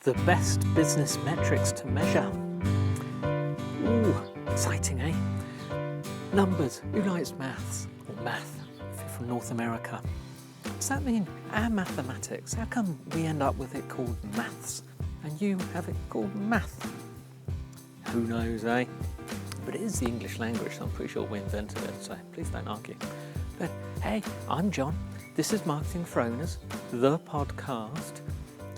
The best business metrics to measure. Ooh, exciting, eh? Numbers. Who likes maths? Or math, if you're from North America. Does that mean our mathematics? How come we end up with it called maths and you have it called math? Who knows, eh? But it is the English language, so I'm pretty sure we invented it, so please don't argue. But hey, I'm John. This is Marketing for Owners, the podcast.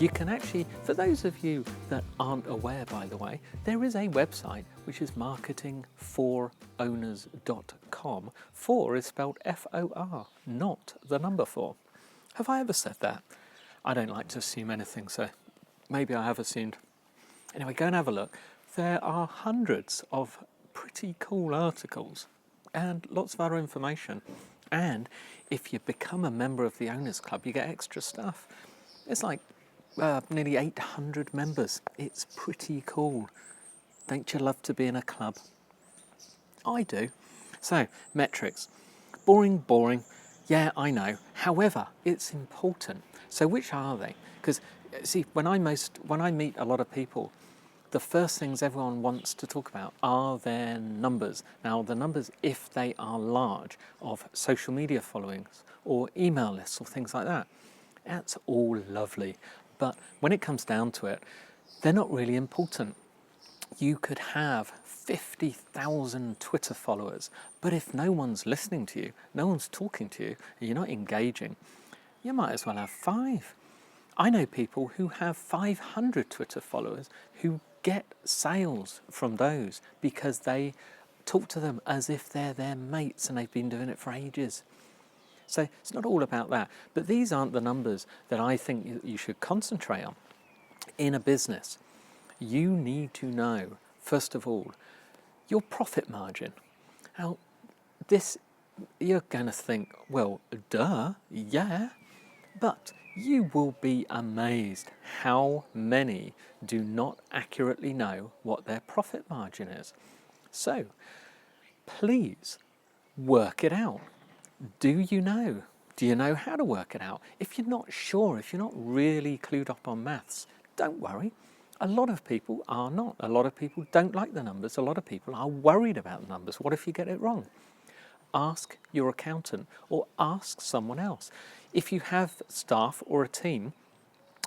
You can actually, for those of you that aren't aware, by the way, there is a website which is marketingforowners.com. For is spelled F-O-R, not the number 4. Have I ever said that? I don't like to assume anything, so maybe I have assumed. Anyway, go and have a look. There are hundreds of pretty cool articles and lots of other information. And if you become a member of the Owners Club, you get extra stuff. It's like nearly 800 members. It's pretty cool. Don't you love to be in a club? I do. So, metrics. Boring. Yeah, I know. However, it's important. So which are they? Because, see, when I meet a lot of people, the first things everyone wants to talk about are their numbers. Now, the numbers, if they are large, of social media followings or email lists or things like that, that's all lovely. But when it comes down to it, they're not really important. You could have 50,000 Twitter followers, but if no one's listening to you, no one's talking to you, and you're not engaging, you might as well have 5. I know people who have 500 Twitter followers who get sales from those because they talk to them as if they're their mates and they've been doing it for ages. So it's not all about that. But these aren't the numbers that I think you should concentrate on. In a business, you need to know, first of all, your profit margin. Now, you're going to think, well, duh, yeah. But you will be amazed how many do not accurately know what their profit margin is. So, please work it out. Do you know? Do you know how to work it out? If you're not sure, if you're not really clued up on maths, don't worry. A lot of people are not. A lot of people don't like the numbers. A lot of people are worried about the numbers. What if you get it wrong? Ask your accountant or ask someone else. If you have staff or a team,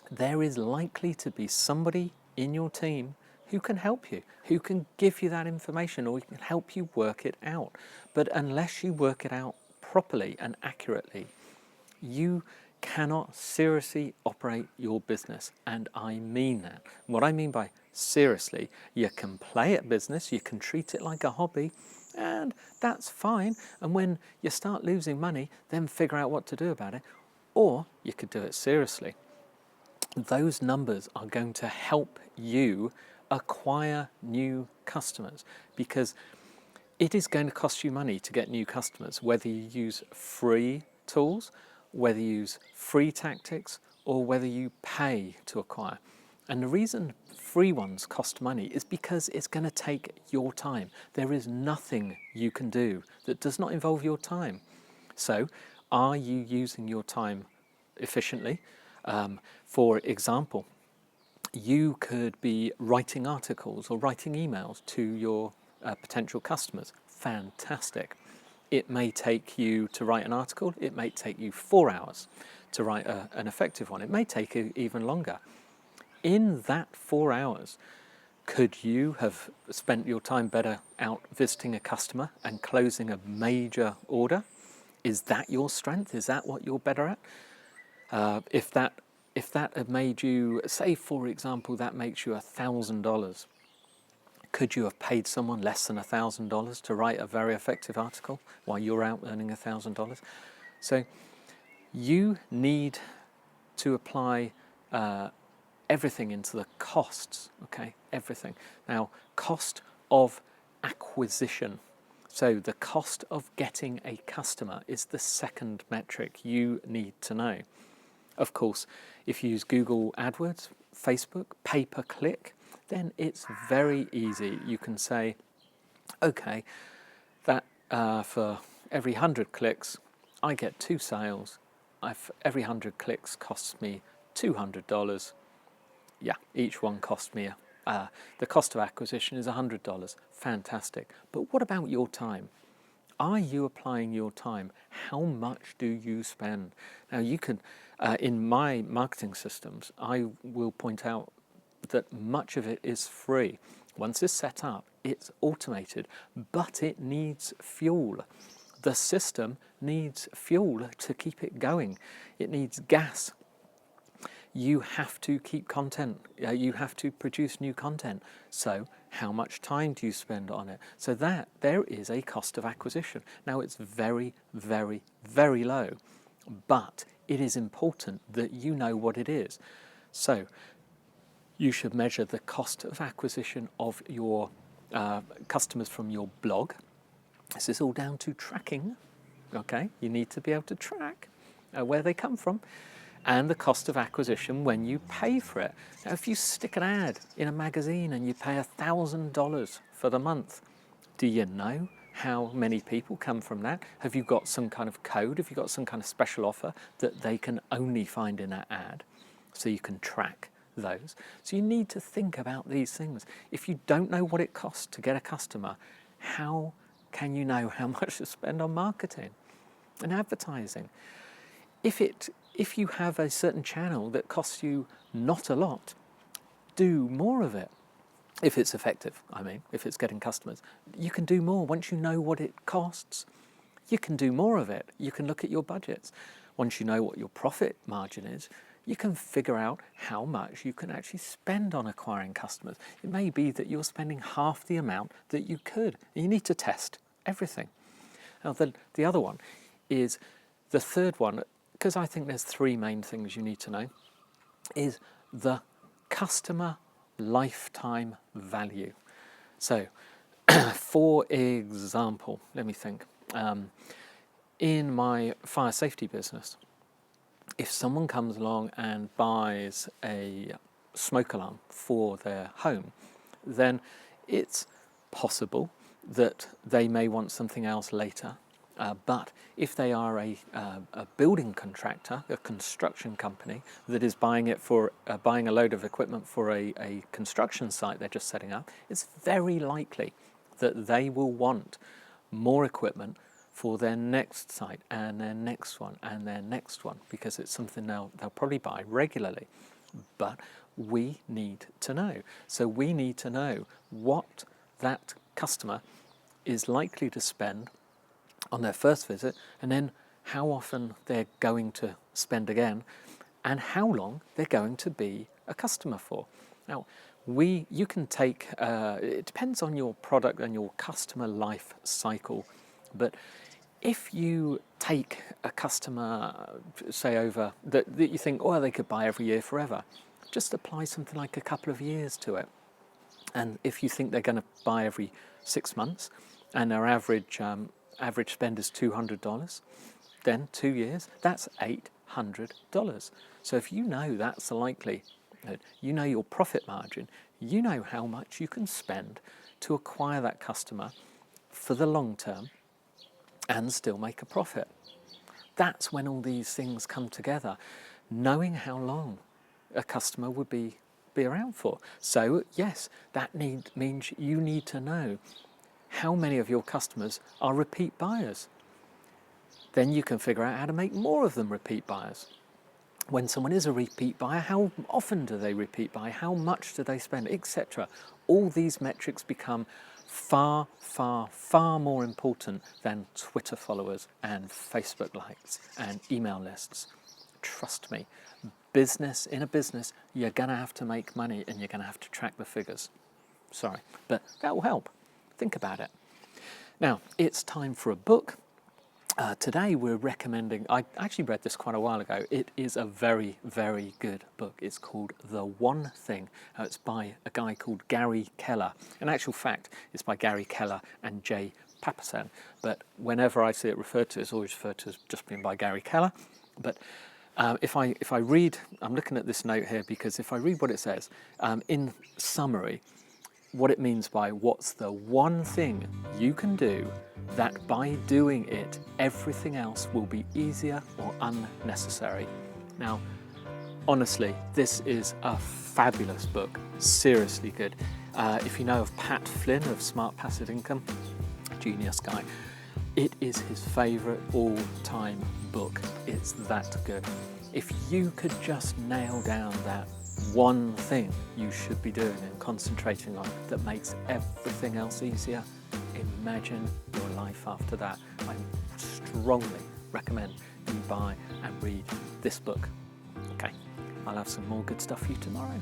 there is likely to be somebody in your team who can help you, who can give you that information or can help you work it out. But unless you work it out properly and accurately, you cannot seriously operate your business. And I mean that. What I mean by seriously, you can play at business, you can treat it like a hobby, and that's fine. And when you start losing money, then figure out what to do about it. Or you could do it seriously. Those numbers are going to help you acquire new customers because it is going to cost you money to get new customers, whether you use free tools, whether you use free tactics, or whether you pay to acquire. And the reason free ones cost money is because it's going to take your time. There is nothing you can do that does not involve your time. So, are you using your time efficiently? For example, you could be writing articles or writing emails to your potential customers. Fantastic. It may take you to write an article, it may take you 4 hours to write an effective one. It may take you even longer. In that 4 hours, could you have spent your time better out visiting a customer and closing a major order? Is that your strength? Is that what you're better at? If that had made you, say for example, that makes you $1,000, could you have paid someone less than $1,000 to write a very effective article while you're out earning $1,000? So you need to apply everything into the costs, okay? Everything. Now, cost of acquisition. So the cost of getting a customer is the second metric you need to know. Of course, if you use Google AdWords, Facebook, pay-per-click, then it's very easy. You can say, okay, that for every 100 clicks, I get 2 sales. Every 100 clicks costs me $200. yeah, each one cost me the cost of acquisition is $100. Fantastic. But what about your time? Are you applying your time? How much do you spend? Now you can, in my marketing systems, I will point out that much of it is free. Once it's set up, it's automated, but it needs fuel. The system needs fuel to keep it going. It needs gas. You have to keep content. You have to produce new content. So how much time do you spend on it? So that there is a cost of acquisition. Now it's very, very, very low, but it is important that you know what it is. So you should measure the cost of acquisition of your customers from your blog. This is all down to tracking. Okay, you need to be able to track where they come from. And the cost of acquisition when you pay for it. Now, if you stick an ad in a magazine and you pay $1,000 for the month, do you know how many people come from that? Have you got some kind of code? Have you got some kind of special offer that they can only find in that ad? So you can track those. So you need to think about these things. If you don't know what it costs to get a customer, how can you know how much to spend on marketing and advertising? If you have a certain channel that costs you not a lot, do more of it. If it's effective, if it's getting customers, you can do more. Once you know what it costs, you can do more of it. You can look at your budgets. Once you know what your profit margin is, you can figure out how much you can actually spend on acquiring customers. It may be that you're spending half the amount that you could. You need to test everything. Now, the other one is the third one, because I think there's three main things you need to know, is the customer lifetime value. So, for example, let me think. In my fire safety business, if someone comes along and buys a smoke alarm for their home, then it's possible that they may want something else later. But if they are a building contractor, a construction company that is buying a load of equipment for a construction site they're just setting up, it's very likely that they will want more equipment for their next site and their next one and their next one, because it's something they'll probably buy regularly. But we need to know. So we need to know what that customer is likely to spend on their first visit, and then how often they're going to spend again, and how long they're going to be a customer for. Now, you can take, it depends on your product and your customer life cycle, but if you take a customer, say over, that you think, oh, they could buy every year forever, just apply something like a couple of years to it. And if you think they're going to buy every 6 months, and their average spend is $200, then 2 years, that's $800. So if you know that's likely, you know your profit margin, you know how much you can spend to acquire that customer for the long term and still make a profit. That's when all these things come together, knowing how long a customer would be around for. So yes, that means you need to know how many of your customers are repeat buyers. Then you can figure out how to make more of them repeat buyers. When someone is a repeat buyer, how often do they repeat buy? How much do they spend, etc. All these metrics become far, far, far more important than Twitter followers and Facebook likes and email lists. Trust me, in a business, you're going to have to make money and you're going to have to track the figures. Sorry, but that will help. Think about it. Now, it's time for a book. Today we're recommending, I actually read this quite a while ago. It is a very, very good book. It's called The One Thing. It's by a guy called Gary Keller. In actual fact, it's by Gary Keller and Jay Papasan. But whenever I see it referred to, it's always referred to as just being by Gary Keller. But if I read, I'm looking at this note here because if I read what it says, in summary, what it means by what's the one thing you can do that by doing it, everything else will be easier or unnecessary. Now, honestly, this is a fabulous book, seriously good. If you know of Pat Flynn of Smart Passive Income, genius guy, it is his favourite all-time book. It's that good. If you could just nail down that one thing you should be doing and concentrating on that makes everything else easier, imagine your life after that. I strongly recommend you buy and read this book. Okay, I'll have some more good stuff for you tomorrow.